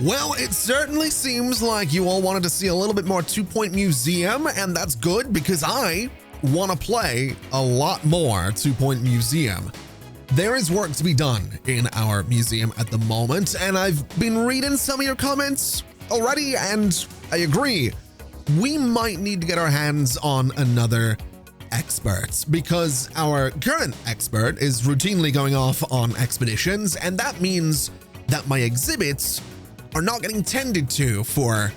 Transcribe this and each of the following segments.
Well, it certainly seems like you all wanted to see a little bit more 2 Point Museum, and that's good because I want to play a lot more 2 Point Museum. There is work to be done in our museum at the moment, and I've been reading some of your comments already, and I agree. We might need to get our hands on another expert because our current expert is routinely going off on expeditions, and that means that my exhibits are not getting tended to for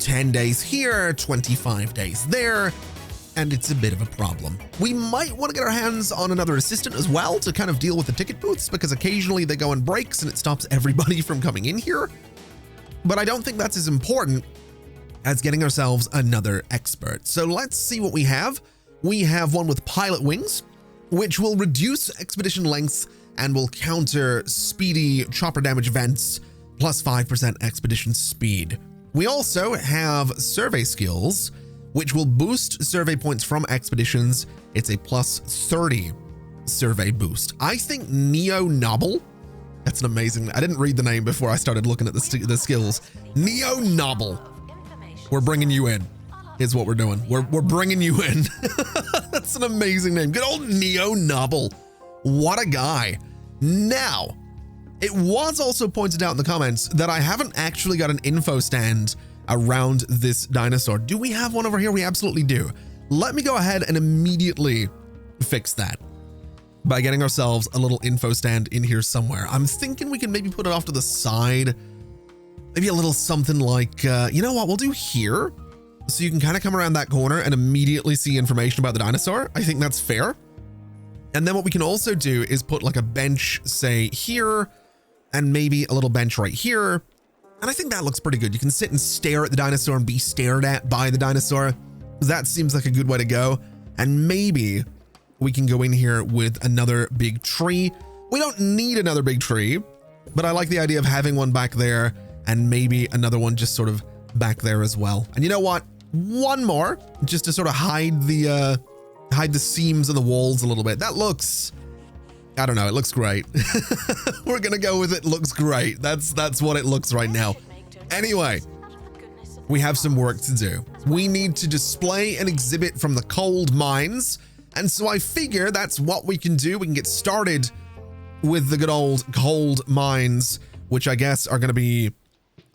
10 days here, 25 days there, and it's a bit of a problem. We might want to get our hands on another assistant as well to kind of deal with the ticket booths because occasionally they go on breaks and it stops everybody from coming in here. But I don't think that's as important as getting ourselves another expert. So let's see what we have. We have one with pilot wings, which will reduce expedition length and will counter speedy chopper damage events plus 5% expedition speed. We also have survey skills, which will boost survey points from expeditions. It's a plus 30 survey boost. I think Neo Nobble, that's an amazing, I didn't read the name before I started looking at the skills. Neo Nobble, we're bringing you in, is what we're doing. We're bringing you in. That's an amazing name. Good old Neo Nobble. What a guy. Now, it was also pointed out in the comments that I haven't actually got an info stand around this dinosaur. Do we have one over here? We absolutely do. Let me go ahead and immediately fix that by getting ourselves a little info stand in here somewhere. I'm thinking we can maybe put it off to the side. Maybe a little something like, you know what, we'll do here. So you can kind of come around that corner and immediately see information about the dinosaur. I think that's fair. And then what we can also do is put like a bench, say here, and maybe a little bench right here. And I think that looks pretty good. You can sit and stare at the dinosaur and be stared at by the dinosaur. That seems like a good way to go. And maybe we can go in here with another big tree. We don't need another big tree, but I like the idea of having one back there and maybe another one just sort of back there as well. And you know what? One more just to sort of hide the seams of the walls a little bit. That looks, I don't know, it looks great. We're gonna go with it looks great. That's what it looks right now. Anyway, we have some work to do. We need to display an exhibit from the cold mines. And so I figure that's what we can do. We can get started with the good old cold mines, which I guess are gonna be,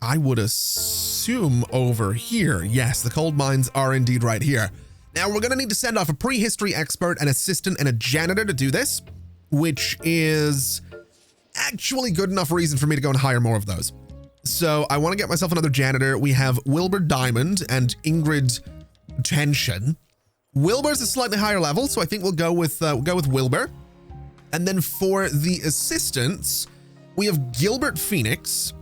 I would assume over here. Yes, the cold mines are indeed right here. Now we're gonna need to send off a prehistory expert, an assistant, and a janitor to do this, which is actually good enough reason for me to go and hire more of those. So I want to get myself another janitor. We have Wilbur Diamond and Ingrid Tension. Wilbur's a slightly higher level, so I think we'll go with Wilbur. And then for the assistants, we have Gilbert Phoenix.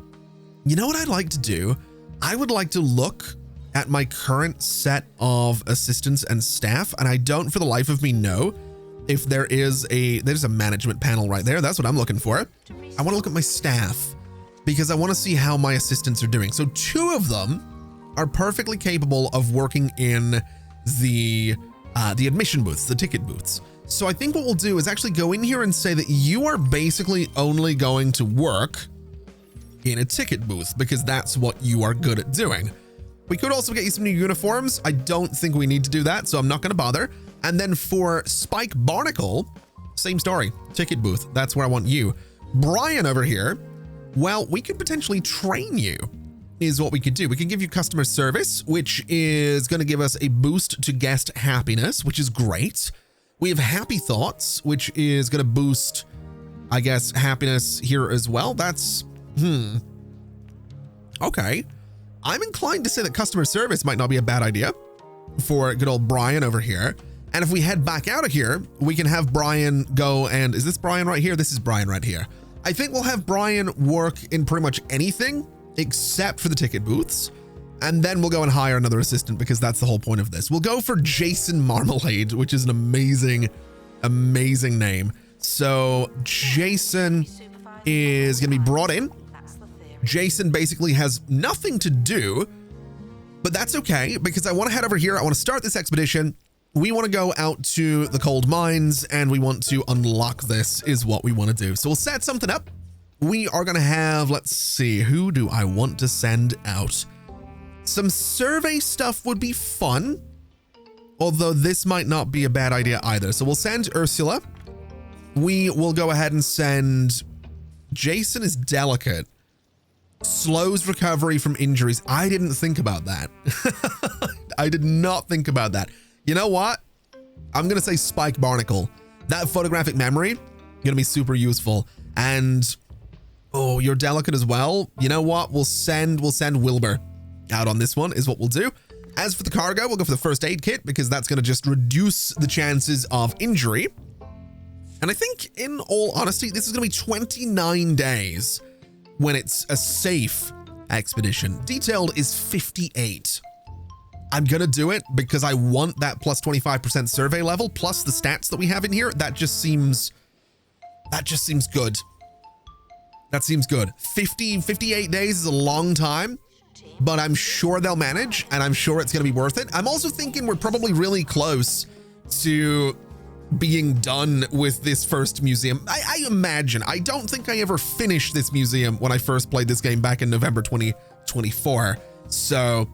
You know what I'd like to do? I would like to look at my current set of assistants and staff, and I don't for the life of me know if there's a management panel right there. That's what I'm looking for. I want to look at my staff because I want to see how my assistants are doing. So 2 of them are perfectly capable of working in the admission booths, the ticket booths. So I think what we'll do is actually go in here and say that you are basically only going to work in a ticket booth because that's what you are good at doing. We could also get you some new uniforms. I don't think we need to do that, so I'm not going to bother. And then for Spike Barnacle, same story, ticket booth. That's where I want you. Brian over here, well, we could potentially train you is what we could do. We can give you customer service, which is going to give us a boost to guest happiness, which is great. We have happy thoughts, which is going to boost, I guess, happiness here as well. That's, okay. I'm inclined to say that customer service might not be a bad idea for good old Brian over here. And if we head back out of here, we can have Brian go and, is this Brian right here? This is Brian right here. I think we'll have Brian work in pretty much anything except for the ticket booths. And then we'll go and hire another assistant because that's the whole point of this. We'll go for Jason Marmalade, which is an amazing, amazing name. So Jason is going to be brought in. Jason basically has nothing to do, but that's okay because I want to head over here. I want to start this expedition. We want to go out to the cold mines and we want to unlock this is what we want to do. So we'll set something up we are going to have, let's see, who do I want to send out? Some survey stuff would be fun, although this might not be a bad idea either. So we'll send Ursula. We will go ahead and send Jason is delicate. Slows recovery from injuries. I didn't think about that. I did not think about that. You know what? I'm going to say Spike Barnacle. That photographic memory, going to be super useful. And, oh, you're delicate as well. You know what? We'll send Wilbur out on this one is what we'll do. As for the cargo, we'll go for the first aid kit because that's going to just reduce the chances of injury. And I think, in all honesty, this is going to be 29 days when it's a safe expedition. Detailed is 58. I'm going to do it because I want that plus 25% survey level plus the stats that we have in here. That just seems good. That seems good. 58 days is a long time, but I'm sure they'll manage and I'm sure it's going to be worth it. I'm also thinking we're probably really close to being done with this first museum. I imagine. I don't think I ever finished this museum when I first played this game back in November 2024. So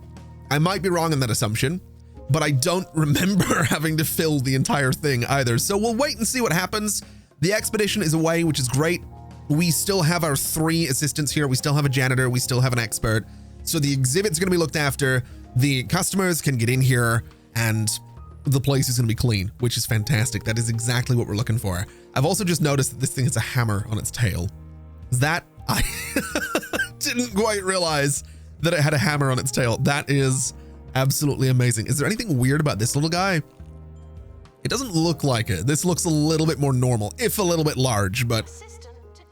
I might be wrong in that assumption, but I don't remember having to fill the entire thing either. So we'll wait and see what happens. The expedition is away, which is great. We still have our 3 assistants here. We still have a janitor. We still have an expert. So the exhibit's going to be looked after. The customers can get in here and the place is going to be clean, which is fantastic. That is exactly what we're looking for. I've also just noticed that this thing has a hammer on its tail. That I didn't quite realize that it had a hammer on its tail. That is absolutely amazing. Is there anything weird about this little guy? It doesn't look like it. This looks a little bit more normal, if a little bit large, but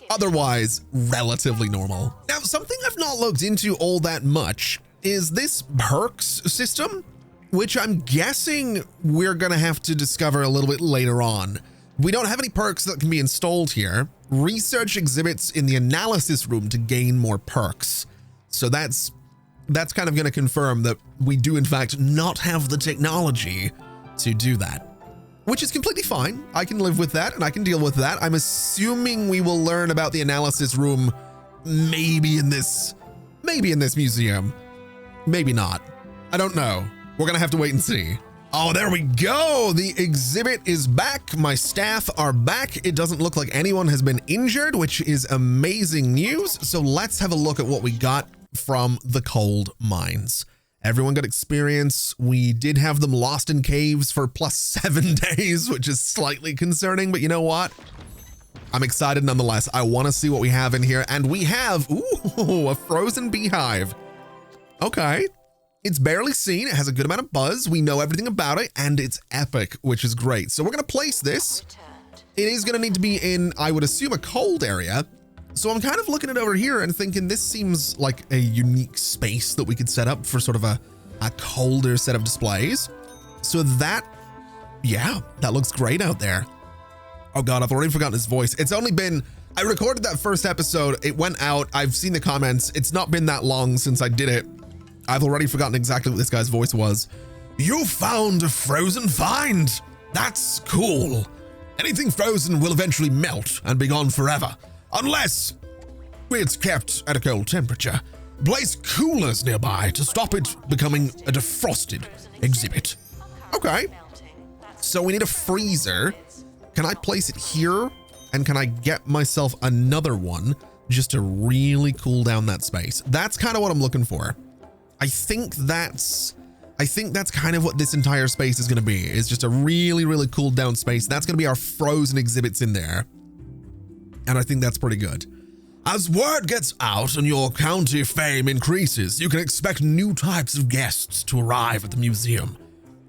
otherwise relatively normal. Now, something I've not looked into all that much is this perks system, which I'm guessing we're going to have to discover a little bit later on. We don't have any perks that can be installed here. Research exhibits in the analysis room to gain more perks. So that's kind of going to confirm that we do in fact not have the technology to do that, which is completely fine. I can live with that and I can deal with that. I'm assuming we will learn about the analysis room maybe in this museum, maybe not. I don't know. We're going to have to wait and see. Oh, there we go. The exhibit is back. My staff are back. It doesn't look like anyone has been injured, which is amazing news. So let's have a look at what we got from the cold mines. Everyone got experience. We did have them lost in caves for plus 7 days, which is slightly concerning, but you know what? I'm excited nonetheless. I want to see what we have in here. And we have, ooh, a frozen beehive. Okay. It's barely seen. It has a good amount of buzz. We know everything about it and it's epic, which is great. So we're going to place this. It is going to need to be in, I would assume, a cold area. So I'm kind of looking at it over here and thinking this seems like a unique space that we could set up for sort of a colder set of displays. So that, yeah, that looks great out there. Oh God, I've already forgotten his voice. It's only been, I recorded that first episode. It went out. I've seen the comments. It's not been that long since I did it. I've already forgotten exactly what this guy's voice was. You found a frozen find. That's cool. Anything frozen will eventually melt and be gone forever, unless it's kept at a cold temperature. Place coolers nearby to stop it becoming a defrosted exhibit. Okay. So we need a freezer. Can I place it here? And can I get myself another one just to really cool down that space? That's kind of what I'm looking for. I think that's kind of what this entire space is going to be, is just a really, really cooled down space. That's going to be our frozen exhibits in there. And I think that's pretty good. As word gets out and your county fame increases, you can expect new types of guests to arrive at the museum.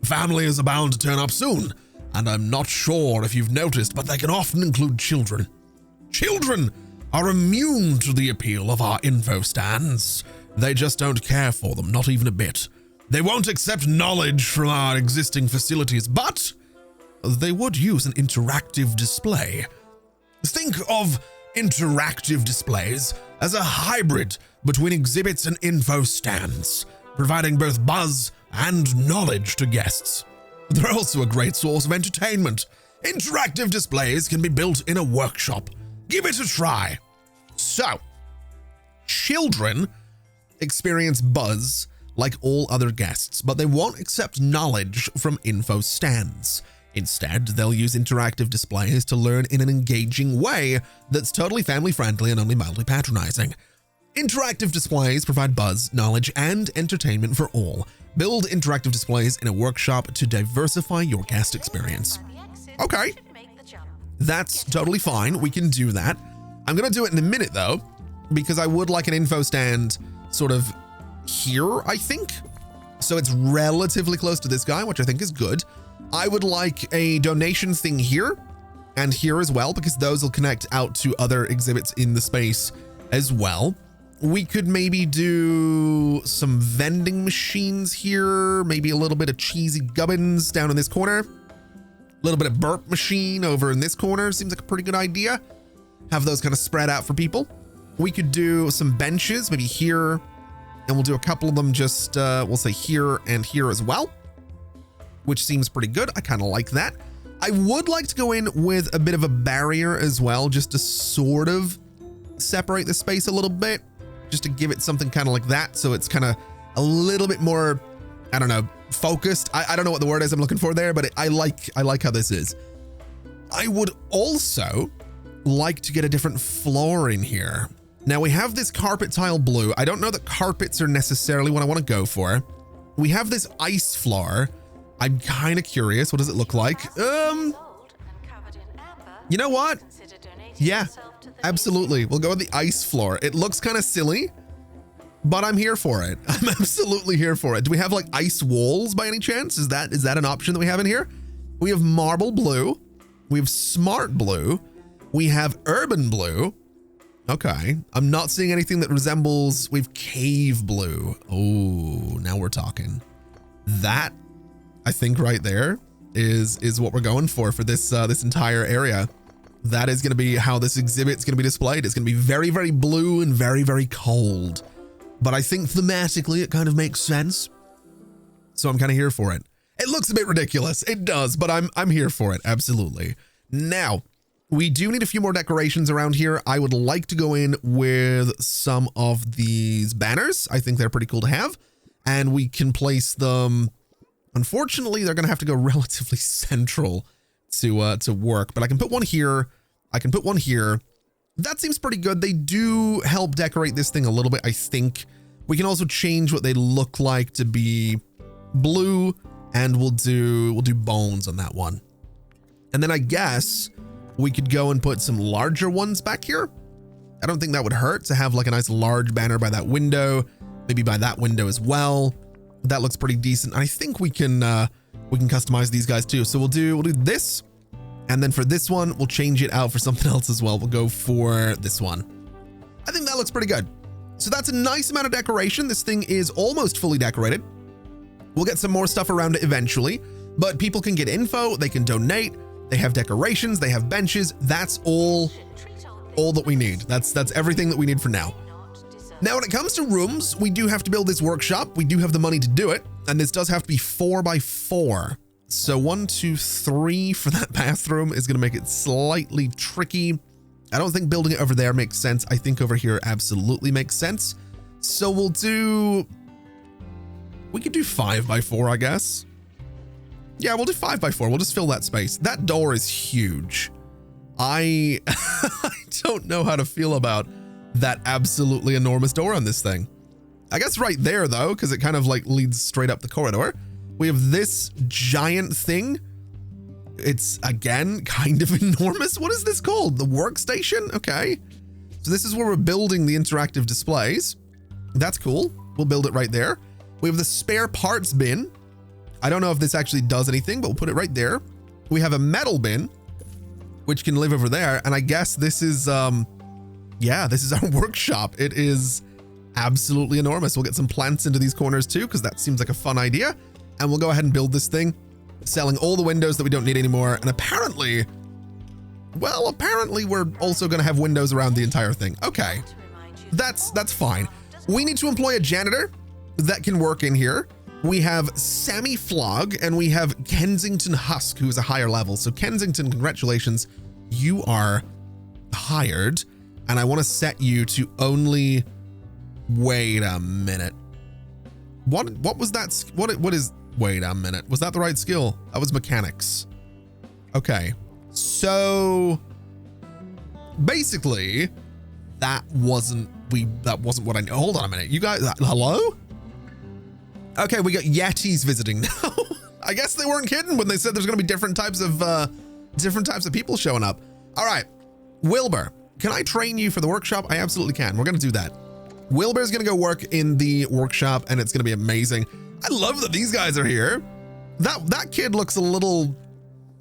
Families are bound to turn up soon, and I'm not sure if you've noticed, but they can often include children. Children are immune to the appeal of our info stands. They just don't care for them, not even a bit. They won't accept knowledge from our existing facilities, but they would use an interactive display. Think of interactive displays as a hybrid between exhibits and info stands, providing both buzz and knowledge to guests. They're also a great source of entertainment. Interactive displays can be built in a workshop. Give it a try. So, children experience buzz like all other guests, but they won't accept knowledge from info stands. Instead, they'll use interactive displays to learn in an engaging way that's totally family-friendly and only mildly patronizing. Interactive displays provide buzz, knowledge, and entertainment for all. Build interactive displays in a workshop to diversify your guest experience. Okay, that's totally fine. We can do that. I'm going to do it in a minute, though, because I would like an info stand sort of here, I think. So it's relatively close to this guy, which I think is good. I would like a donation thing here and here as well, because those will connect out to other exhibits in the space as well. We could maybe do some vending machines here, maybe a little bit of cheesy gubbins down in this corner, a little bit of burp machine over in this corner. Seems like a pretty good idea. Have those kind of spread out for people. We could do some benches, maybe here, and we'll do a couple of them just, we'll say here and here as well, which seems pretty good. I kind of like that. I would like to go in with a bit of a barrier as well, just to sort of separate the space a little bit, just to give it something kind of like that. So it's kind of a little bit more, I don't know, focused. I don't know what the word is I'm looking for there, but I like how this is. I would also like to get a different floor in here. Now we have this carpet tile blue. I don't know that carpets are necessarily what I want to go for. We have this ice floor. I'm kind of curious. What does it look like? You know what? Yeah, absolutely. We'll go with the ice floor. It looks kind of silly, but I'm here for it. I'm absolutely here for it. Do we have like ice walls by any chance? Is that an option that we have in here? We have marble blue. We have smart blue. We have urban blue. Okay. I'm not seeing anything that resembles, we've cave blue. Oh, now we're talking. That, I think right there is what we're going for this this entire area. That is going to be how this exhibit's going to be displayed. It's going to be very, very blue and very, very cold. But I think thematically it kind of makes sense. So I'm kind of here for it. It looks a bit ridiculous. It does, but I'm here for it. Absolutely. Now, we do need a few more decorations around here. I would like to go in with some of these banners. I think they're pretty cool to have. And we can place them. Unfortunately, they're going to have to go relatively central to work, but I can put one here. I can put one here. That seems pretty good. They do help decorate this thing a little bit, I think. We can also change what they look like to be blue, and we'll do bones on that one. And then I guess we could go and put some larger ones back here. I don't think that would hurt to have like a nice large banner by that window, maybe by that window as well. That looks pretty decent. I think we can customize these guys too. So we'll do this. And then for this one, we'll change it out for something else as well. We'll go for this one. I think that looks pretty good. So that's a nice amount of decoration. This thing is almost fully decorated. We'll get some more stuff around it eventually, but people can get info, they can donate, they have decorations, they have benches. That's all that we need. That's everything that we need for now. Now, when it comes to rooms, we do have to build this workshop. We do have the money to do it, and this does have to be 4x4. So 1, 2, 3 for that bathroom is going to make it slightly tricky. I don't think building it over there makes sense. I think over here absolutely makes sense. So we could do 5x4, I guess. Yeah, we'll do 5x4. We'll just fill that space. That door is huge. I don't know how to feel about that absolutely enormous door on this thing. I guess right there though, because it kind of like leads straight up the corridor. We have this giant thing. It's again kind of enormous. What is this called? The workstation? Okay. So this is where we're building the interactive displays. That's cool. We'll build it right there. We have the spare parts bin. I don't know if this actually does anything, but we'll put it right there. We have a metal bin, which can live over there. And I guess this is, yeah, this is our workshop. It is absolutely enormous. We'll get some plants into these corners too, because that seems like a fun idea. And we'll go ahead and build this thing, selling all the windows that we don't need anymore. And apparently, well, apparently we're also going to have windows around the entire thing. Okay, that's fine. We need to employ a janitor that can work in here. We have Sammy Flog and we have Kensington Husk, who is a higher level. So Kensington, congratulations, you are hired. and I want to set you to only, wait a minute. What was that? What is, wait a minute. Was that the right skill? That was mechanics. Okay. So basically that wasn't what I, hold on a minute. You guys, hello? Okay. We got Yetis visiting now. I guess they weren't kidding when they said there's going to be different types of people showing up. All right. Wilbur, can I train you for the workshop? I absolutely can. We're going to do that. Wilbur's going to go work in the workshop and it's going to be amazing. I love that these guys are here. That kid looks a little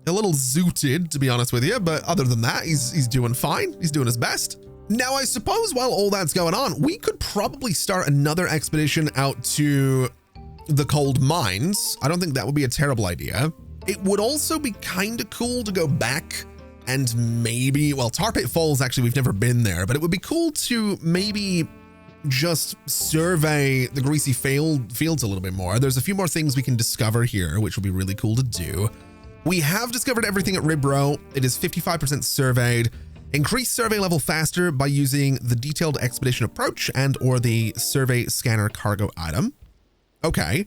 zooted, to be honest with you, but other than that, he's doing fine. He's doing his best. Now, I suppose while all that's going on, we could probably start another expedition out to the cold mines. I don't think that would be a terrible idea. It would also be kind of cool to go back and maybe, well, Tar Pit Falls, actually, we've never been there, but it would be cool to maybe just survey the greasy fields a little bit more. There's a few more things we can discover here, which will be really cool to do. We have discovered everything at Ribro. It is 55% surveyed. Increase survey level faster by using the detailed expedition approach and or the survey scanner cargo item. Okay.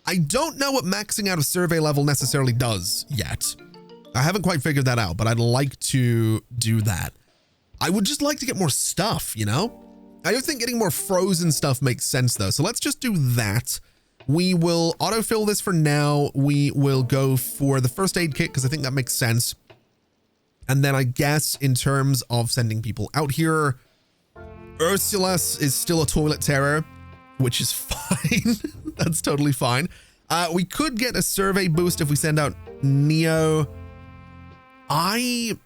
I don't know what maxing out a survey level necessarily does yet. I haven't quite figured that out, but I'd like to do that. I would just like to get more stuff, you know? I do think getting more frozen stuff makes sense though. So let's just do that. We will autofill this for now. We will go for the first aid kit because I think that makes sense. And then I guess in terms of sending people out here, Ursula's is still a toilet terror, which is fine. That's totally fine. We could get a survey boost if we send out Neo. I'm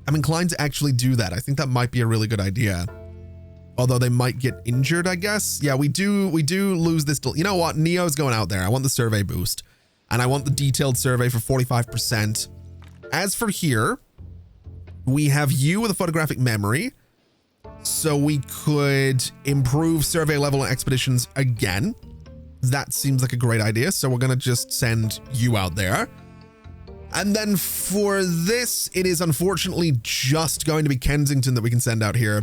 inclined to actually do that. I think that might be a really good idea. Although they might get injured, I guess. Yeah, we do lose this. You know what? Neo's going out there. I want the survey boost and I want the detailed survey for 45%. As for here, we have you with a photographic memory. So we could improve survey level expeditions again. That seems like a great idea. So we're going to just send you out there. And then for this, it is unfortunately just going to be Kensington that we can send out here.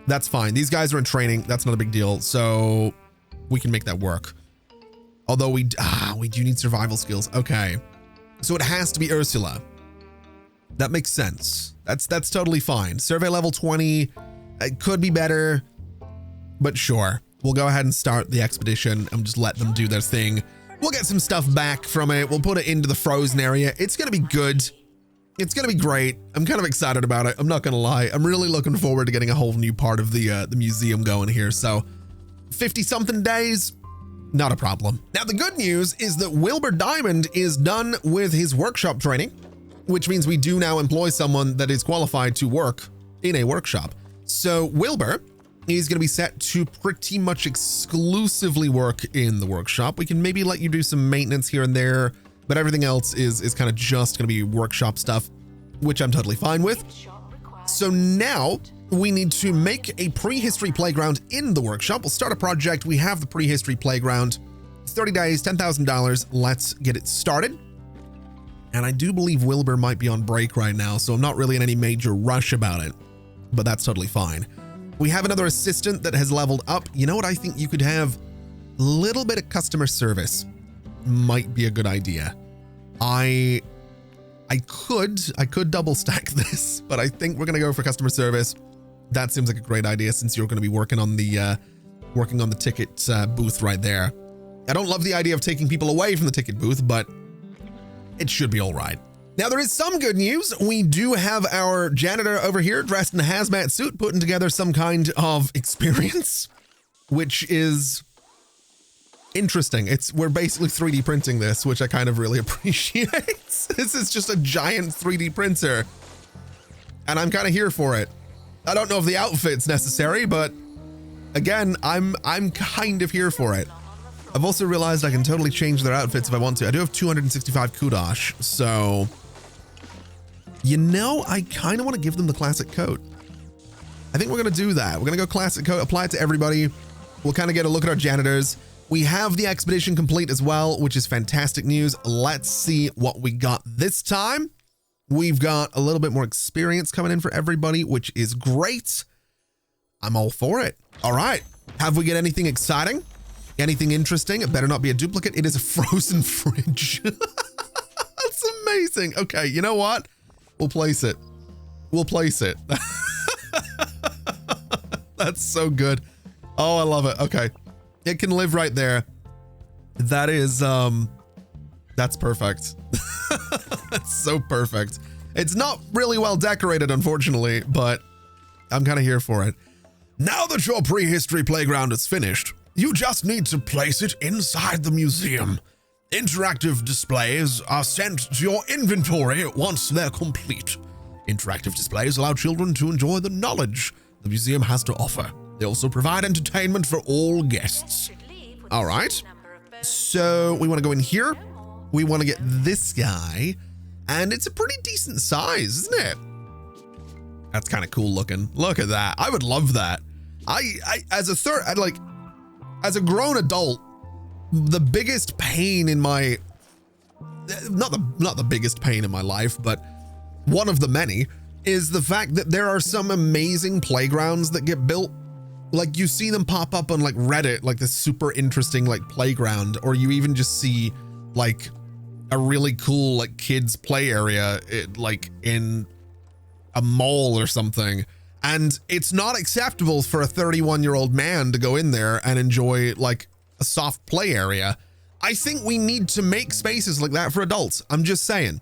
That's fine. These guys are in training. That's not a big deal. So we can make that work. Although we do need survival skills. Okay. So it has to be Ursula. That makes sense. That's totally fine. Survey level 20. It could be better, but sure. We'll go ahead and start the expedition and just let them do their thing. We'll get some stuff back from it. We'll put it into the frozen area. It's going to be good. It's going to be great. I'm kind of excited about it. I'm not going to lie. I'm really looking forward to getting a whole new part of the museum going here. So 50 something days, not a problem. Now, the good news is that Wilbur Diamond is done with his workshop training, which means we do now employ someone that is qualified to work in a workshop. So Wilbur is going to be set to pretty much exclusively work in the workshop. We can maybe let you do some maintenance here and there, but everything else is kind of just going to be workshop stuff, which I'm totally fine with. So now we need to make a prehistory playground in the workshop. We'll start a project. We have the prehistory playground, 30 days, $10,000. Let's get it started. And I do believe Wilbur might be on break right now, so I'm not really in any major rush about it, but that's totally fine. We have another assistant that has leveled up. You know what? I think you could have a little bit of customer service. Might be a good idea. I could double stack this, but I think we're going to go for customer service. That seems like a great idea since you're going to be working on the ticket booth right there. I don't love the idea of taking people away from the ticket booth, but it should be all right. Now, there is some good news. We do have our janitor over here dressed in a hazmat suit, putting together some kind of experience, which is interesting. We're basically 3D printing this, which I kind of really appreciate. This is just a giant 3D printer, and I'm kind of here for it. I don't know if the outfit's necessary, but again, I'm kind of here for it. I've also realized I can totally change their outfits if I want to. I do have 265 kudosh, so you know, I kind of want to give them the classic coat. I think we're going to do that. We're going to go classic coat, apply it to everybody. We'll kind of get a look at our janitors. We have the expedition complete as well, which is fantastic news. Let's see what we got this time. We've got a little bit more experience coming in for everybody, which is great. I'm all for it. All right. Have we get anything exciting? Anything interesting? It better not be a duplicate. It is a frozen fridge. That's amazing. Okay, you know what? We'll place it. We'll place it. That's so good. Oh, I love it. Okay. It can live right there. That is, that's perfect. That's so perfect. It's not really well decorated, unfortunately, but I'm kind of here for it. Now that your prehistory playground is finished, you just need to place it inside the museum. Interactive displays are sent to your inventory once they're complete. Interactive displays allow children to enjoy the knowledge the museum has to offer. They also provide entertainment for all guests. All right. So we want to go in here. We want to get this guy, and it's a pretty decent size, isn't it? That's kind of cool looking. Look at that. I would love that. As a grown adult, the biggest pain in my, not the biggest pain in my life, but one of the many, is the fact that there are some amazing playgrounds that get built. Like, you see them pop up on like Reddit, like this super interesting like playground, or you even just see like a really cool like kids play area like in a mall or something. And it's not acceptable for a 31-year-old man to go in there and enjoy like a soft play area. I think we need to make spaces like that for adults. I'm just saying,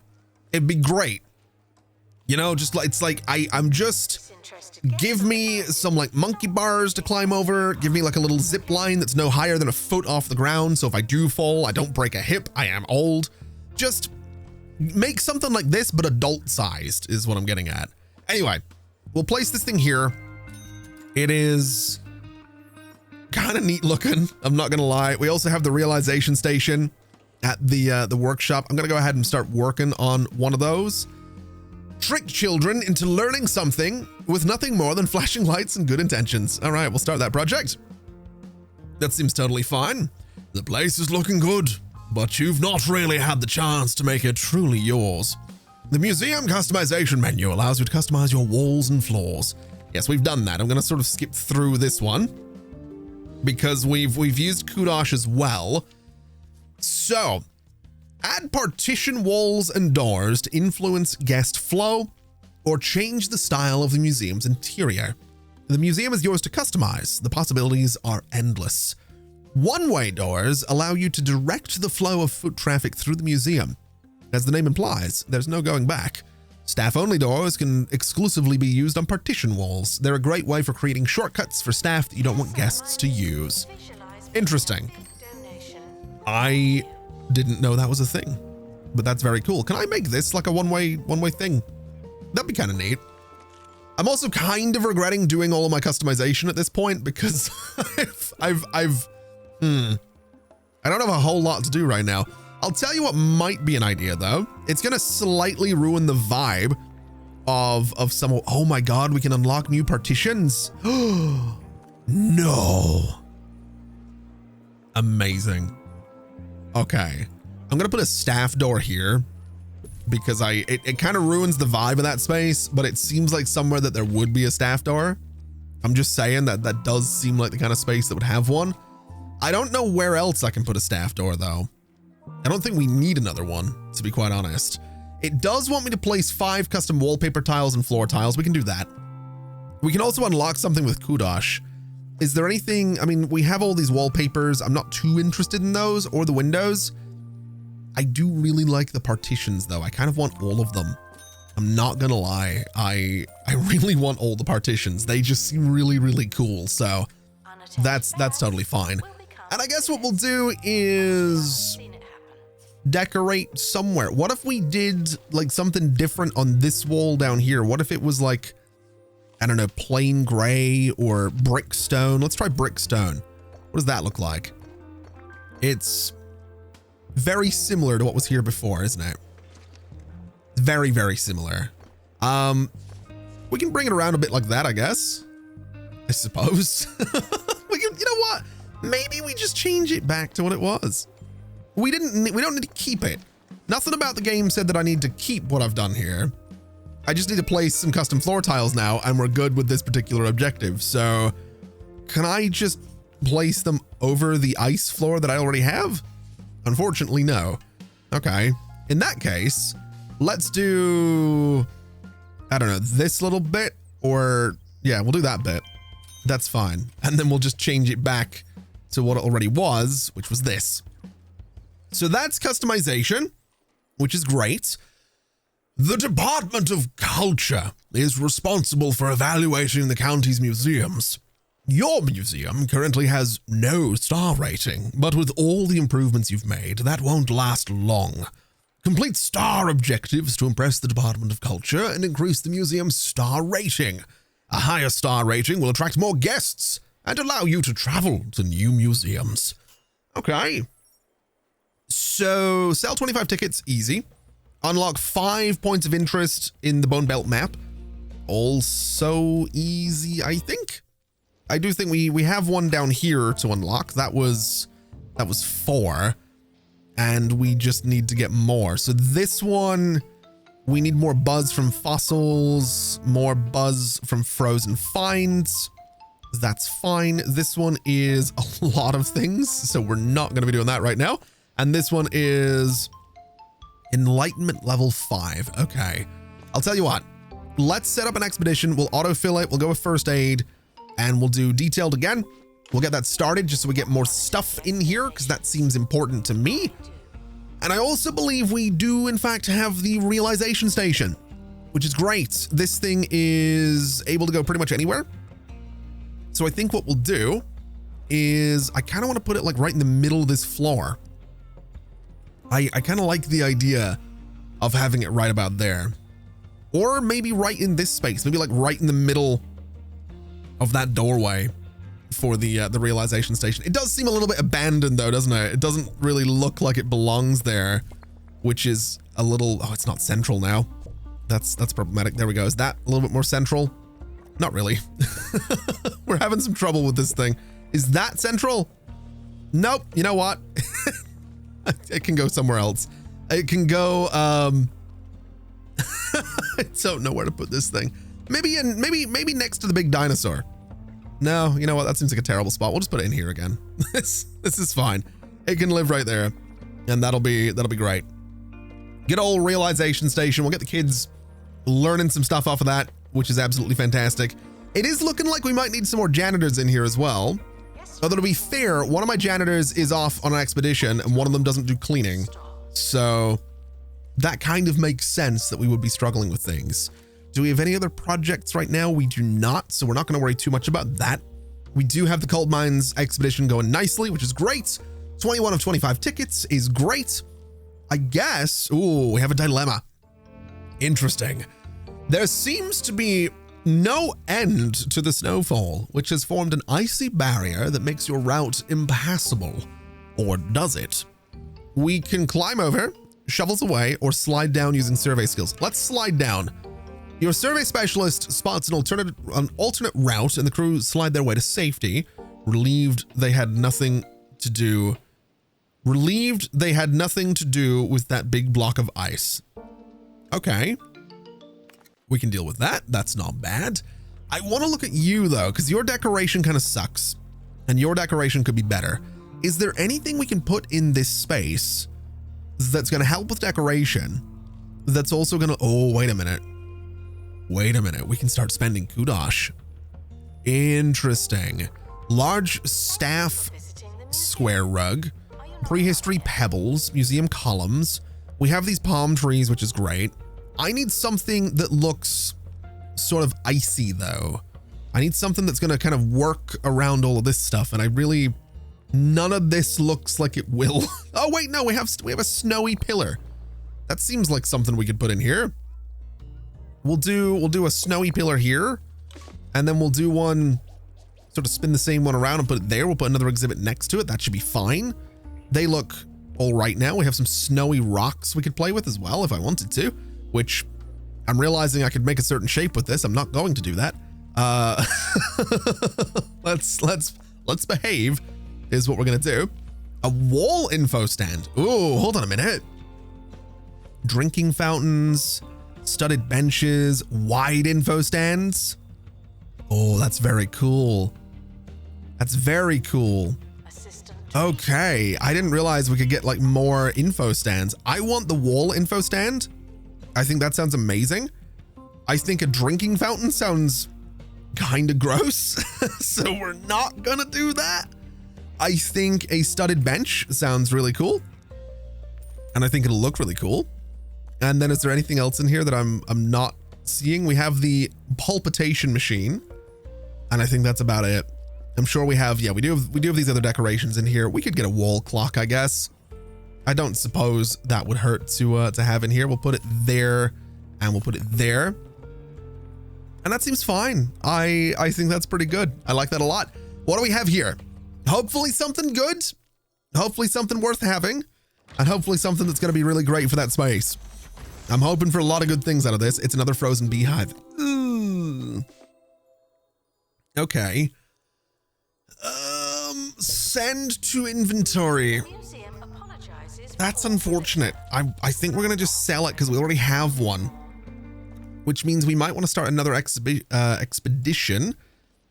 it'd be great. You know, just like, it's like, I'm just, give me some like monkey bars to climb over. Give me like a little zip line that's no higher than a foot off the ground. So if I do fall, I don't break a hip. I am old. Just make something like this, but adult sized is what I'm getting at. Anyway, we'll place this thing here. It is kind of neat looking. I'm not going to lie. We also have the realization station at the workshop. I'm going to go ahead and start working on one of those. Trick children into learning something with nothing more than flashing lights and good intentions. All right, we'll start that project. That seems totally fine. The place is looking good, but you've not really had the chance to make it truly yours. The museum customization menu allows you to customize your walls and floors. Yes, we've done that. I'm going to sort of skip through this one because we've used Curator as well. So, add partition walls and doors to influence guest flow or change the style of the museum's interior. The museum is yours to customize. The possibilities are endless. One-way doors allow you to direct the flow of foot traffic through the museum. As the name implies, there's no going back. Staff-only doors can exclusively be used on partition walls. They're a great way for creating shortcuts for staff that you don't want guests to use. Interesting. I didn't know that was a thing, but that's very cool. Can I make this like a one-way thing? That'd be kind of neat. I'm also kind of regretting doing all of my customization at this point because I don't have a whole lot to do right now. I'll tell you what might be an idea though. It's going to slightly ruin the vibe of some, oh my God, we can unlock new partitions. No. Amazing. Okay. I'm going to put a staff door here because it kind of ruins the vibe of that space, but it seems like somewhere that there would be a staff door. I'm just saying that does seem like the kind of space that would have one. I don't know where else I can put a staff door though. I don't think we need another one, to be quite honest. It does want me to place 5 custom wallpaper tiles and floor tiles. We can do that. We can also unlock something with Kudosh. Is there anything, I mean, we have all these wallpapers. I'm not too interested in those or the windows. I do really like the partitions though. I kind of want all of them. I'm not gonna lie. I really want all the partitions. They just seem really, really cool. So that's totally fine. And I guess what we'll do is decorate somewhere. What if we did like something different on this wall down here? What if it was like, I don't know, plain gray or brickstone? Let's try brickstone. What does that look like? It's very similar to what was here before, isn't it? Very, very similar. We can bring it around a bit like that, I guess. I suppose. We can, you know what? Maybe we just change it back to what it was. We don't need to keep it. Nothing about the game said that I need to keep what I've done here. I just need to place some custom floor tiles now, and we're good with this particular objective. So can I just place them over the ice floor that I already have? Unfortunately, no. Okay. In that case, let's do, I don't know, this little bit, or yeah, we'll do that bit. That's fine. And then we'll just change it back to what it already was, which was this. So that's customization, which is great. The Department of Culture is responsible for evaluating the county's museums. Your museum currently has no star rating, but with all the improvements you've made, that won't last long. Complete star objectives to impress the Department of Culture and increase the museum's star rating. A higher star rating will attract more guests and allow you to travel to new museums. Okay. So, sell 25 tickets, easy. Unlock 5 points of interest in the Bone Belt map. Also easy, I think. I do think we have one down here to unlock. That was 4. And we just need to get more. So this one, we need more buzz from fossils, more buzz from frozen finds. That's fine. This one is a lot of things, so we're not going to be doing that right now. And this one is enlightenment level 5. Okay. I'll tell you what. Let's set up an expedition. We'll autofill it. We'll go with first aid, and we'll do detailed again. We'll get that started just so we get more stuff in here, because that seems important to me. And I also believe we do, in fact, have the realization station, which is great. This thing is able to go pretty much anywhere. So I think what we'll do is I kind of want to put it like right in the middle of this floor. I kind of like the idea of having it right about there. Or maybe right in this space, maybe like right in the middle of that doorway for the realization station. It does seem a little bit abandoned though, doesn't it? It doesn't really look like it belongs there, which is a little, oh, it's not central now. That's problematic. There we go. Is that a little bit more central? Not really. We're having some trouble with this thing. Is that central? Nope. You know what? It can go somewhere else. It can go, I don't know where to put this thing. Maybe next to the big dinosaur. No, you know what? That seems like a terrible spot. We'll just put it in here again. This is fine. It can live right there, and that'll be great. Good old realization station. We'll get the kids learning some stuff off of that, which is absolutely fantastic. It is looking like we might need some more janitors in here as well. Although to be fair, one of my janitors is off on an expedition, and one of them doesn't do cleaning. So that kind of makes sense that we would be struggling with things. Do we have any other projects right now? We do not, so we're not going to worry too much about that. We do have the Cold Mines expedition going nicely, which is great. 21 of 25 tickets is great. I guess, ooh, we have a dilemma. Interesting. There seems to be no end to the snowfall, which has formed an icy barrier that makes your route impassable. Or does it? We can climb over, shovels away, or slide down using survey skills. Let's slide down. Your survey specialist spots an alternate route, and the crew slide their way to safety. Relieved they had nothing to do with that big block of ice. Okay. We can deal with that. That's not bad. I want to look at you though, because your decoration kind of sucks, and your decoration could be better. Is there anything we can put in this space that's going to help with decoration? That's also going to, oh, wait a minute. We can start spending kudosh. Interesting. Large staff square rug, prehistory pebbles, museum columns. We have these palm trees, which is great. I need something that looks sort of icy though. I need something that's going to kind of work around all of this stuff. And none of this looks like it will. Oh wait, no, we have a snowy pillar. That seems like something we could put in here. We'll do a snowy pillar here, and then we'll do one, sort of spin the same one around and put it there. We'll put another exhibit next to it. That should be fine. They look all right now. We have some snowy rocks we could play with as well if I wanted to, which I'm realizing I could make a certain shape with this. I'm not going to do that. Let's behave is what we're gonna do. A wall info stand. Ooh, hold on a minute. Drinking fountains. Studded benches, wide info stands. Oh, that's very cool. That's very cool. Okay, I didn't realize we could get like more info stands. I want the wall info stand. I think that sounds amazing. I think a drinking fountain sounds kind of gross, so we're not gonna do that. I think a studded bench sounds really cool, and I think it'll look really cool. And then is there anything else in here that I'm not seeing? We have the palpitation machine, and I think that's about it. I'm sure we have, yeah, we do have these other decorations in here. We could get a wall clock, I guess. I don't suppose that would hurt to have in here. We'll put it there, and we'll put it there. And that seems fine. I think that's pretty good. I like that a lot. What do we have here? Hopefully something good. Hopefully something worth having. And hopefully something that's going to be really great for that space. I'm hoping for a lot of good things out of this. It's another frozen beehive. Ooh. Okay. Send to inventory. That's unfortunate. I think we're going to just sell it because we already have one. Which means we might want to start another expedition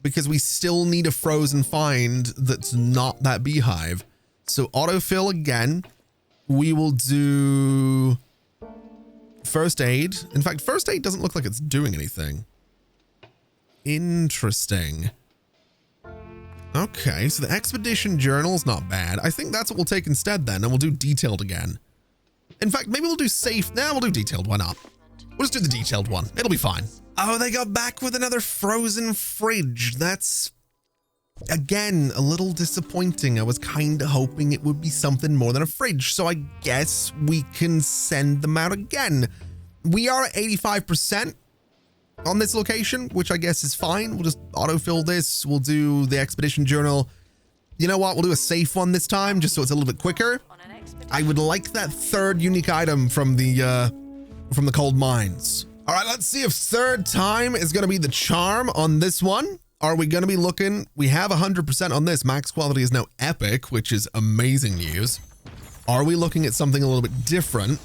because we still need a frozen find that's not that beehive. So autofill again. We will do first aid. In fact, first aid doesn't look like it's doing anything. Interesting. Okay, so the expedition journal is not bad. I think that's what we'll take instead then, and we'll do detailed again. In fact, maybe we'll do safe. Nah, we'll do detailed. Why not? We'll just do the detailed one. It'll be fine. Oh, they got back with another frozen fridge. That's, again, a little disappointing. I was kind of hoping it would be something more than a fridge, so I guess we can send them out again. We are at 85% on this location, which I guess is fine. We'll just autofill this. We'll do the expedition journal. You know what? We'll do a safe one this time, just so it's a little bit quicker. I would like that third unique item from the cold mines. All right, let's see if third time is going to be the charm on this one. Are we going to be looking? We have 100% on this. Max quality is now epic, which is amazing news. Are we looking at something a little bit different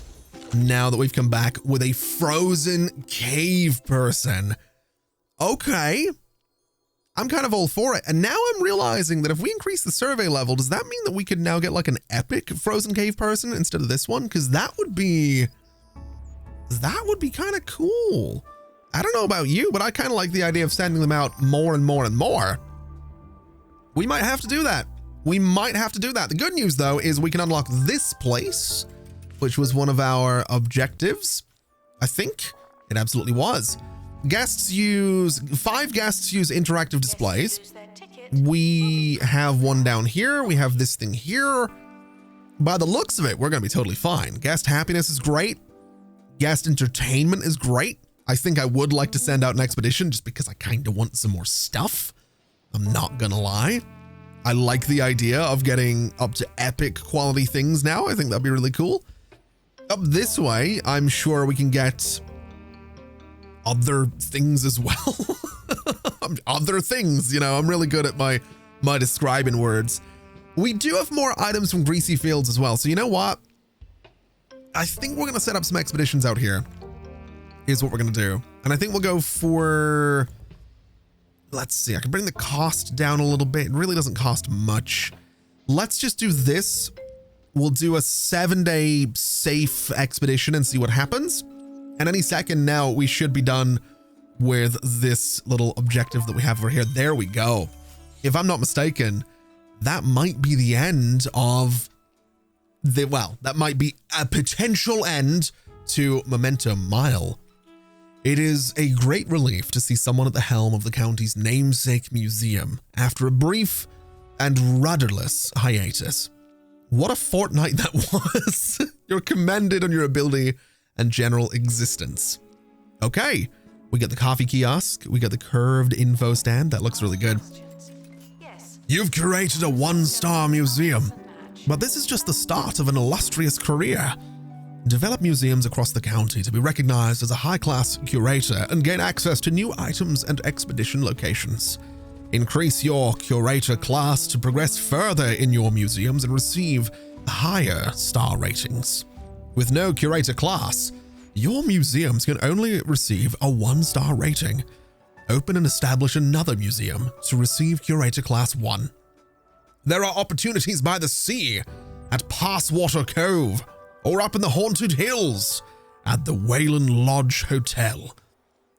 now that we've come back with a frozen cave person? Okay. I'm kind of all for it. And now I'm realizing that if we increase the survey level, does that mean that we could now get like an epic frozen cave person instead of this one? Because that would be kind of cool. I don't know about you, but I kind of like the idea of sending them out more and more and more. We might have to do that. We might have to do that. The good news though is we can unlock this place, which was one of our objectives. I think it absolutely was. Guests use, 5 guests use interactive displays. We have one down here. We have this thing here. By the looks of it, we're going to be totally fine. Guest happiness is great. Guest entertainment is great. I think I would like to send out an expedition just because I kind of want some more stuff. I'm not gonna lie. I like the idea of getting up to epic quality things now. I think that'd be really cool. Up this way, I'm sure we can get other things as well. Other things, you know, I'm really good at my describing words. We do have more items from Greasy Fields as well. So you know what? I think we're going to set up some expeditions out here. Is what we're going to do. And I think we'll go for, let's see, I can bring the cost down a little bit. It really doesn't cost much. Let's just do this. We'll do a 7-day safe expedition and see what happens. And any second now, we should be done with this little objective that we have over here. There we go. If I'm not mistaken, that might be the end of the, well, that might be a potential end to Momentum Mile. It is a great relief to see someone at the helm of the county's namesake museum after a brief and rudderless hiatus. What a fortnight that was. You're commended on your ability and general existence. Okay, we got the coffee kiosk. We got the curved info stand. That looks really good. You've curated a 1-star museum, but this is just the start of an illustrious career. Develop museums across the county to be recognized as a high-class curator and gain access to new items and expedition locations. Increase your curator class to progress further in your museums and receive higher star ratings. With no curator class, Your museums can only receive a 1-star rating. Open and establish another museum to receive Curator Class 1. There are opportunities by the sea at Passwater Cove or up in the Haunted Hills at the Wayland Lodge Hotel.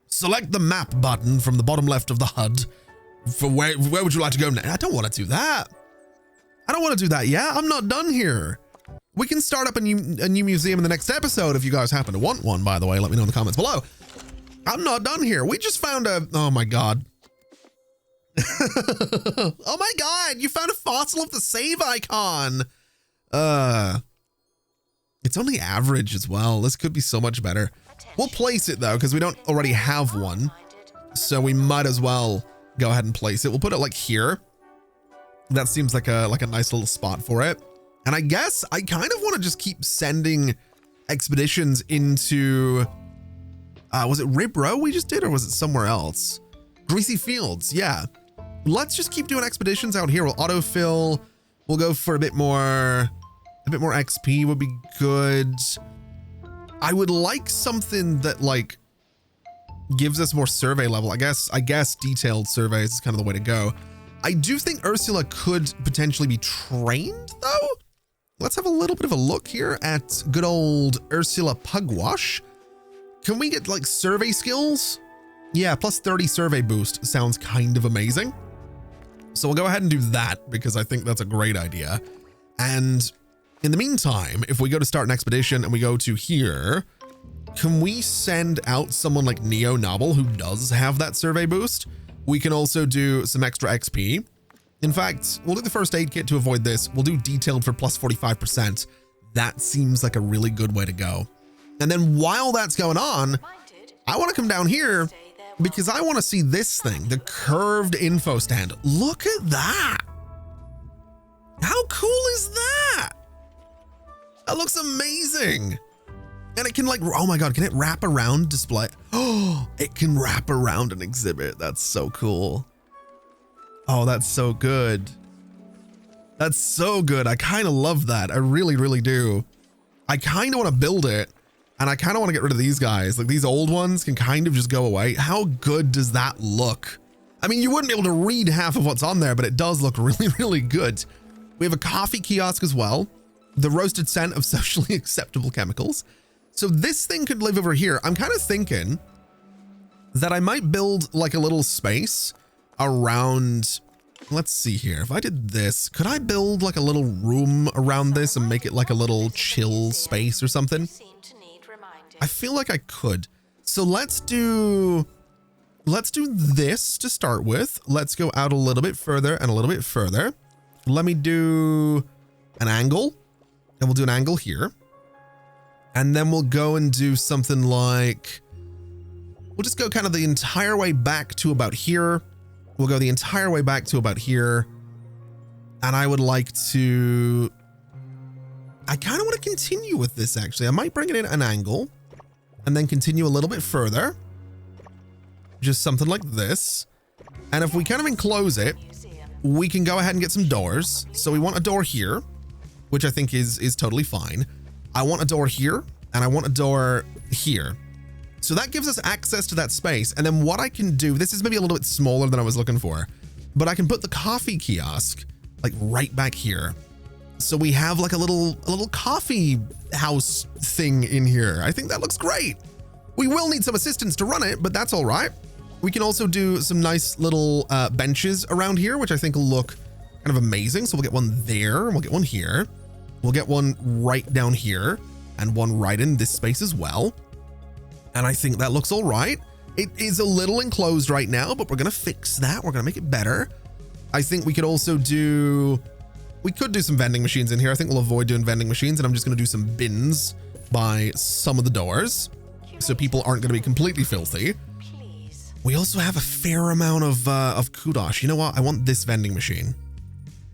Select the map button from the bottom left of the HUD for where would you like to go now? I don't want to do that. I don't want to do that yet. I'm not done here. We can start up a new museum in the next episode if you guys happen to want one, by the way. Let me know in the comments below. I'm not done here. We just found a... Oh, my God. Oh, my God. You found a fossil of the save icon. It's only average as well. This could be so much better. We'll place it, though, because we don't already have one. So we might as well go ahead and place it. We'll put it like here. That seems like a nice little spot for it. And I guess I kind of want to just keep sending expeditions into, was it Rib Row we just did, or was it somewhere else? Greasy Fields, yeah. Let's just keep doing expeditions out here. We'll autofill. We'll go for a bit more XP would be good. I would like something that like gives us more survey level. I guess detailed surveys is kind of the way to go. I do think Ursula could potentially be trained though. Let's have a little bit of a look here at good old Ursula Pugwash. Can we get like survey skills? Yeah, plus 30 survey boost sounds kind of amazing. So we'll go ahead and do that because I think that's a great idea. And in the meantime, if we go to start an expedition and we go to here, can we send out someone like Neo Noble who does have that survey boost? We can also do some extra XP. In fact, we'll do the first aid kit to avoid this. We'll do detailed for plus 45%. That seems like a really good way to go. And then while that's going on, I want to come down here because I want to see this thing, the curved info stand. Look at that. How cool is that? That looks amazing. And it can like, oh my God, can it wrap around display? Oh, it can wrap around an exhibit. That's so cool. Oh, that's so good. That's so good. I kind of love that. I really, really do. I kind of want to build it and I kind of want to get rid of these guys. Like these old ones can kind of just go away. How good does that look? I mean, you wouldn't be able to read half of what's on there, but it does look really, really good. We have a coffee kiosk as well. The roasted scent of socially acceptable chemicals. So this thing could live over here. I'm kind of thinking that I might build like a little space around, let's see here. If I did this, could I build like a little room around this and make it like a little chill space or something? I feel like I could. So let's do this to start with. Let's go out a little bit further and a little bit further. Let me do an angle and we'll do an angle here. And then we'll go and do something like, we'll just go kind of the entire way back to about here. We'll go the entire way back to about here. And I would like to, I kind of want to continue with this actually. I might bring it in an angle and then continue a little bit further. Just something like this. And if we kind of enclose it, we can go ahead and get some doors. So we want a door here, which I think is totally fine. I want a door here and I want a door here. So that gives us access to that space. And then what I can do, this is maybe a little bit smaller than I was looking for, but I can put the coffee kiosk like right back here. So we have like a little coffee house thing in here. I think that looks great. We will need some assistance to run it, but that's all right. We can also do some nice little benches around here, which I think will look kind of amazing. So we'll get one there, we'll get one here. We'll get one right down here and one right in this space as well. And I think that looks all right. It is a little enclosed right now, but we're going to fix that. We're going to make it better. I think we could also do, we could do some vending machines in here. I think we'll avoid doing vending machines and I'm just going to do some bins by some of the doors so people aren't going to be completely filthy. We also have a fair amount of kudos. You know what? I want this vending machine.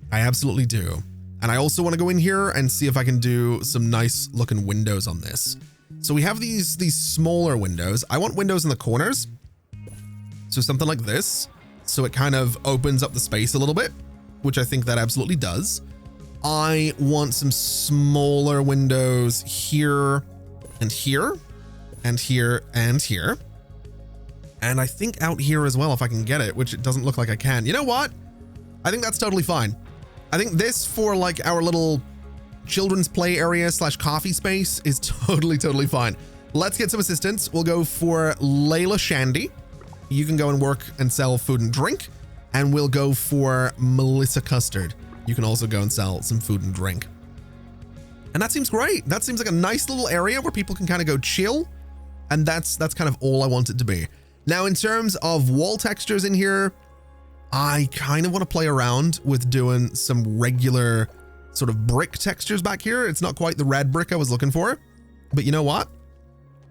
I absolutely do. And I also want to go in here and see if I can do some nice looking windows on this. So we have these smaller windows. I want windows in the corners. So something like this. So it kind of opens up the space a little bit, which I think that absolutely does. I want some smaller windows here and here. and here and here. And I think out here as well, if I can get it, which it doesn't look like I can. You know what? I think that's totally fine. I think this for like our little children's play area / coffee space is totally fine. Let's get some assistance. We'll go for Layla Shandy. You can go and work and sell food and drink. And we'll go for Melissa Custard. You can also go and sell some food and drink. And that seems great. That seems like a nice little area where people can kind of go chill. And that's kind of all I want it to be. Now, in terms of wall textures in here, I kind of want to play around with doing some regular sort of brick textures back here. It's not quite the red brick I was looking for, but you know what?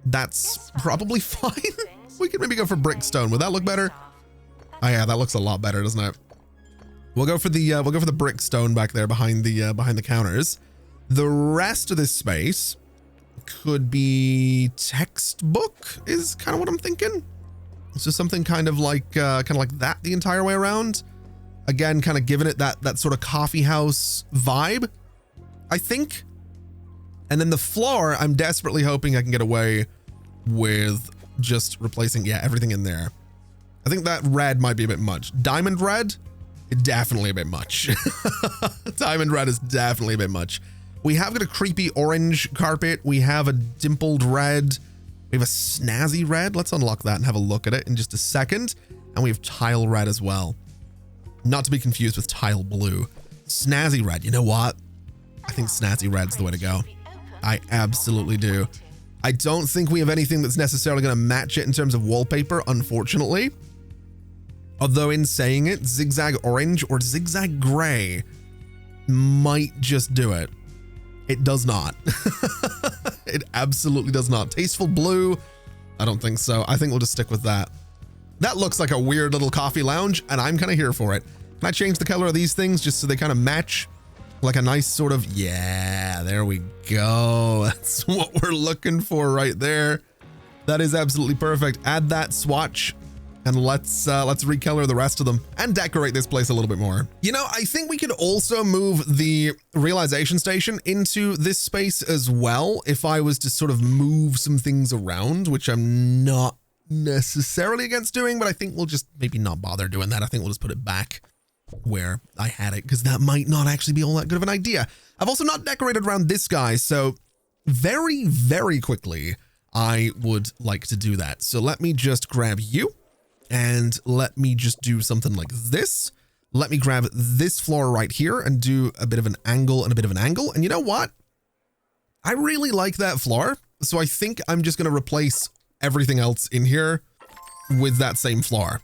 That's probably fine. We could maybe go for brickstone. Would that look better? Oh yeah, that looks a lot better, doesn't it? We'll go for the brickstone back there behind the counters. The rest of this space could be textbook is kind of what I'm thinking. So something kind of like that the entire way around. Again, kind of giving it that sort of coffee house vibe, I think. And then the floor, I'm desperately hoping I can get away with just replacing, yeah, everything in there. I think that red might be a bit much. Diamond red, definitely a bit much. Diamond red is definitely a bit much. We have got a creepy orange carpet. We have a dimpled red. We have a snazzy red. Let's unlock that and have a look at it in just a second. And we have tile red as well. Not to be confused with tile blue. Snazzy red. You know what? I think snazzy red's the way to go. I absolutely do. I don't think we have anything that's necessarily going to match it in terms of wallpaper, unfortunately. Although in saying it, zigzag orange or zigzag gray might just do it. It does not. It absolutely does not. Tasteful blue. I don't think so. I think we'll just stick with that. That looks like a weird little coffee lounge, and I'm kind of here for it. Can I change the color of these things just so they kind of match? Like a nice sort of, yeah, there we go. That's what we're looking for right there. That is absolutely perfect. Add that swatch and let's recolor the rest of them and decorate this place a little bit more. You know, I think we could also move the realization station into this space as well. If I was to sort of move some things around, which I'm not necessarily against doing, but I think we'll just maybe not bother doing that. I think we'll just put it back where I had it, because that might not actually be all that good of an idea. I've also not decorated around this guy, so very quickly I would like to do that. So let me just grab you and let me just do something like this. Let me grab this floor right here and do a bit of an angle and a bit of an angle. And you know what? I really like that floor. So I think I'm just going to replace everything else in here with that same floor,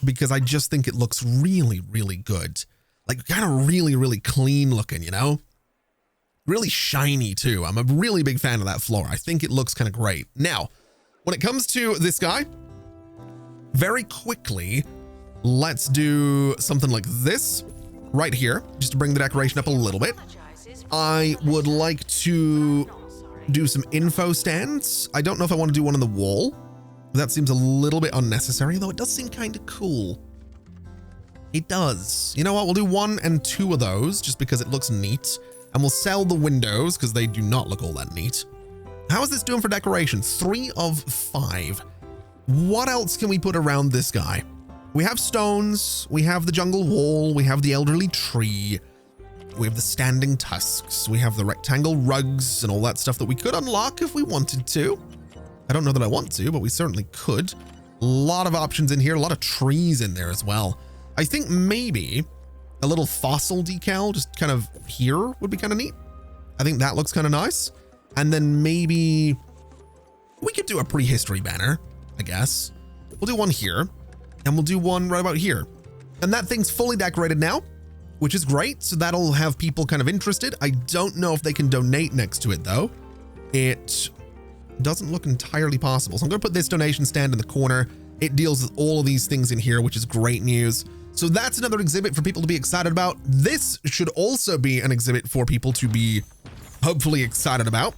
because I just think it looks really good. Like kind of really clean looking, you know? Really shiny too. I'm a really big fan of that floor. I think it looks kind of great. Now, when it comes to this guy, very quickly, let's do something like this right here, just to bring the decoration up a little bit. I would like to do some info stands. I don't know if I want to do one on the wall. That seems a little bit unnecessary, though it does seem kind of cool. It does. You know what? We'll do 1 and 2 of those just because it looks neat. And we'll sell the windows because they do not look all that neat. How is this doing for decoration? 3 of 5. What else can we put around this guy? We have stones. We have the jungle wall. We have the elderly tree. We have the standing tusks. We have the rectangle rugs and all that stuff that we could unlock if we wanted to. I don't know that I want to, but we certainly could. A lot of options in here, a lot of trees in there as well. I think maybe a little fossil decal just kind of here would be kind of neat. I think that looks kind of nice. And then maybe we could do a prehistory banner, I guess. We'll do one here and we'll do one right about here. And that thing's fully decorated now, which is great. So that'll have people kind of interested. I don't know if they can donate next to it though. It doesn't look entirely possible. So I'm going to put this donation stand in the corner. It deals with all of these things in here, which is great news. So that's another exhibit for people to be excited about. This should also be an exhibit for people to be hopefully excited about.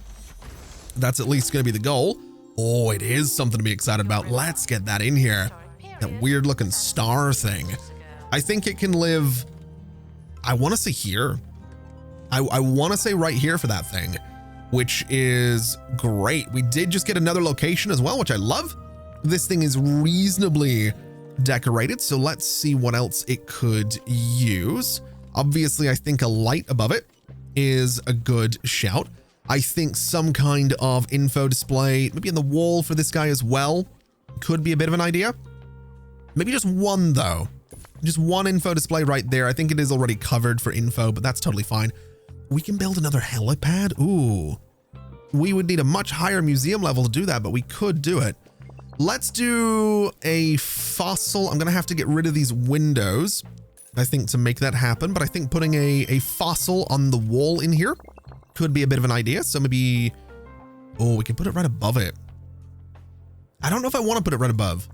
That's at least going to be the goal. Oh, it is something to be excited about. Let's get that in here. That weird looking star thing. I think it can live, I want to say here. I want to say right here for that thing. which is great. We did just get another location as well, which I love. This thing is reasonably decorated, so let's see what else it could use. Obviously, I think a light above it is a good shout. I think some kind of info display, maybe in the wall for this guy as well, could be a bit of an idea. Maybe just one though. Just one info display right there. I think it is already covered for info, but that's totally fine. We can build another helipad. Ooh, we would need a much higher museum level to do that, but we could do it. Let's do a fossil. I'm going to have to get rid of these windows, I think, to make that happen. But I think putting a fossil on the wall in here could be a bit of an idea. So maybe, oh, we can put it right above it. I don't know if I want to put it right above.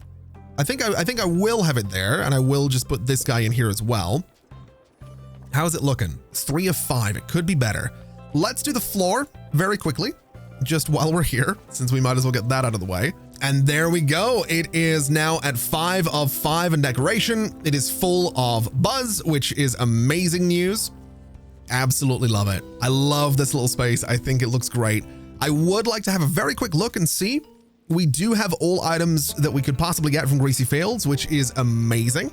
I think I will have it there, and I will just put this guy in here as well. How's it looking? It's 3 of 5. It could be better. Let's do the floor very quickly, just while we're here, since we might as well get that out of the way. And there we go. It is now at 5 of 5 in decoration. It is full of buzz, which is amazing news. Absolutely love it. I love this little space. I think it looks great. I would like to have a very quick look and see. We do have all items that we could possibly get from Greasy Fields, which is amazing.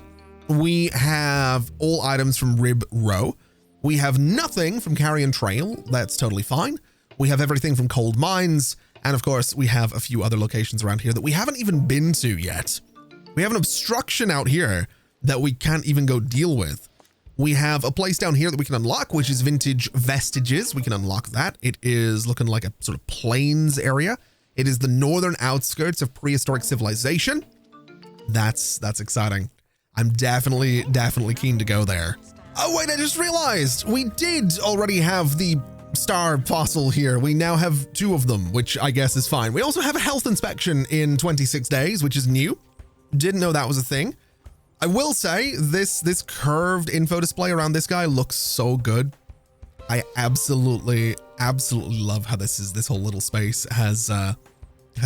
We have all items from Rib Row. We have nothing from Carrion Trail. That's totally fine. We have everything from Cold Mines. And of course, we have a few other locations around here that we haven't even been to yet. We have an obstruction out here that we can't even go deal with. We have a place down here that we can unlock, which is Vintage Vestiges. We can unlock that. It is looking like a sort of plains area. It is the northern outskirts of prehistoric civilization. That's exciting. I'm definitely keen to go there. Oh wait, I just realized we did already have the star fossil here. We now have 2 of them, which I guess is fine. We also have a health inspection in 26 days, which is new. Didn't know that was a thing. I will say this curved info display around this guy looks so good. I absolutely love how this whole little space has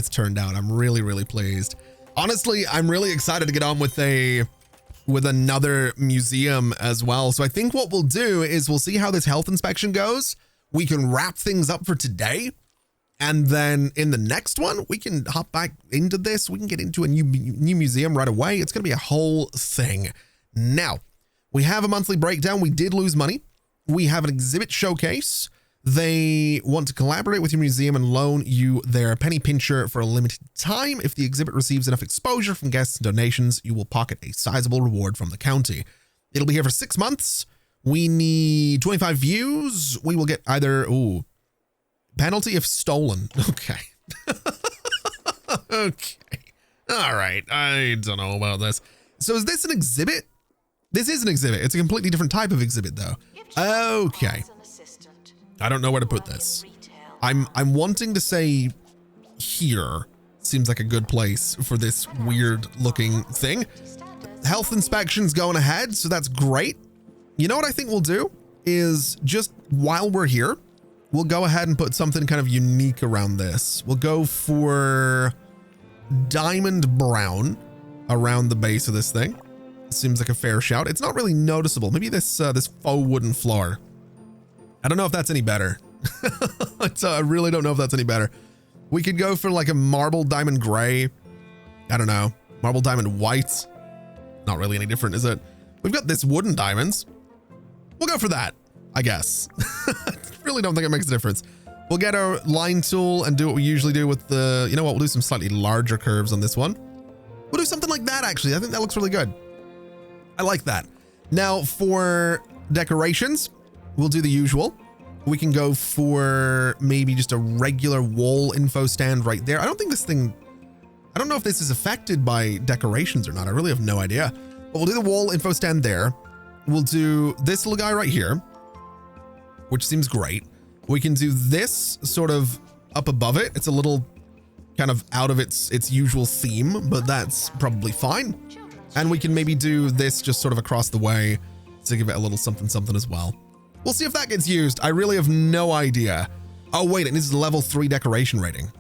turned out. I'm really pleased. Honestly, I'm really excited to get on with another museum as well. So I think what we'll do is we'll see how this health inspection goes. We can wrap things up for today. And then in the next one, we can hop back into this. We can get into a new museum right away. It's going to be a whole thing. Now, we have a monthly breakdown. We did lose money. We have an exhibit showcase. They want to collaborate with your museum and loan you their penny pincher for a limited time. If the exhibit receives enough exposure from guests and donations, you will pocket a sizable reward from the county. It'll be here for 6 months. We need 25 views. We will get either, penalty if stolen. Okay. Okay. All right. I don't know about this. So is this an exhibit? This is an exhibit. It's a completely different type of exhibit though. Okay. I don't know where to put this. I'm wanting to say here seems like a good place for this weird looking thing. Health inspection's going ahead, so that's great. You know what I think we'll do is just while we're here, we'll go ahead and put something kind of unique around this. We'll go for diamond brown around the base of this thing. Seems like a fair shout. It's not really noticeable. Maybe this faux wooden floor. I don't know if that's any better. I really don't know if that's any better. We could go for like a marble diamond gray. I don't know. Marble diamond white. Not really any different, is it? We've got this wooden diamonds. We'll go for that, I guess. Really don't think it makes a difference. We'll get our line tool and do what we usually do with the, you know what, we'll do some slightly larger curves on this one. We'll do something like that, actually. I think that looks really good. I like that. Now for decorations, we'll do the usual. We can go for maybe just a regular wall info stand right there. I don't think this thing, I don't know if this is affected by decorations or not. I really have no idea. But we'll do the wall info stand there. We'll do this little guy right here, which seems great. We can do this sort of up above it. It's a little kind of out of its usual theme, but that's probably fine. And we can maybe do this just sort of across the way to give it a little something as well. We'll see if that gets used. I really have no idea. Oh wait, it needs a level 3 decoration rating.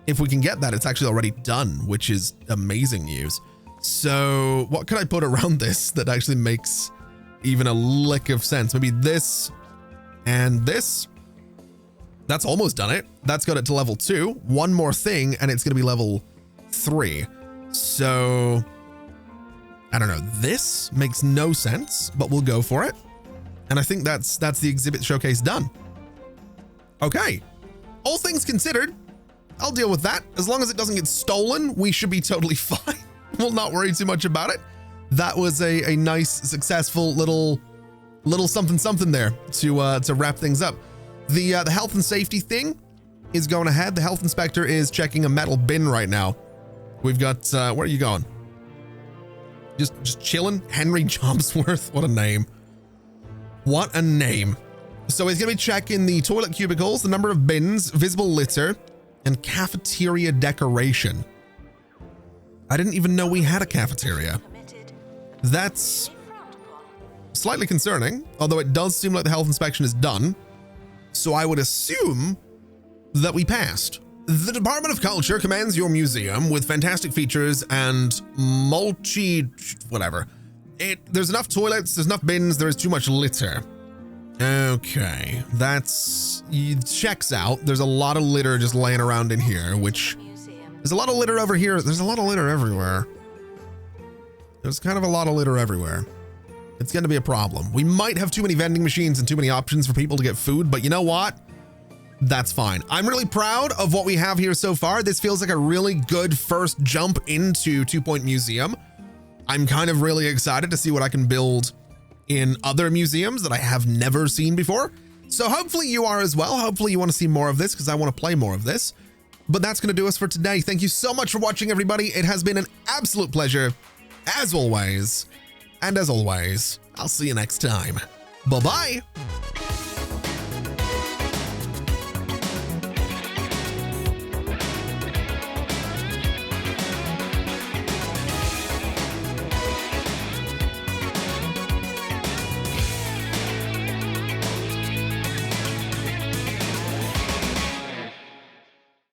If we can get that, it's actually already done, which is amazing news. So what could I put around this that actually makes even a lick of sense? Maybe this and this. That's almost done it. That's got it to level 2. One more thing, and it's going to be level 3. So, I don't know. This makes no sense, but we'll go for it. And I think that's the exhibit showcase done. Okay. All things considered, I'll deal with that. As long as it doesn't get stolen, we should be totally fine. We'll not worry too much about it. That was a nice, successful little something there to wrap things up. The health and safety thing is going ahead. The health inspector is checking a metal bin right now. We've got, where are you going? Just chilling? Henry Jobsworth. What a name. What a name. So he's going to be checking the toilet cubicles, the number of bins, visible litter, and cafeteria decoration. I didn't even know we had a cafeteria. That's slightly concerning, although it does seem like the health inspection is done. So I would assume that we passed. The Department of Culture commands your museum with fantastic features and whatever. There's enough toilets, there's enough bins, there is too much litter. Okay, checks out. There's a lot of litter just laying around in here, which there's a lot of litter over here. There's a lot of litter everywhere. There's kind of a lot of litter everywhere. It's going to be a problem. We might have too many vending machines and too many options for people to get food, but you know what? That's fine. I'm really proud of what we have here so far. This feels like a really good first jump into 2 Point Museum. I'm kind of really excited to see what I can build in other museums that I have never seen before. So hopefully you are as well. Hopefully you want to see more of this because I want to play more of this. But that's going to do us for today. Thank you so much for watching, everybody. It has been an absolute pleasure, as always. And as always, I'll see you next time. Bye-bye.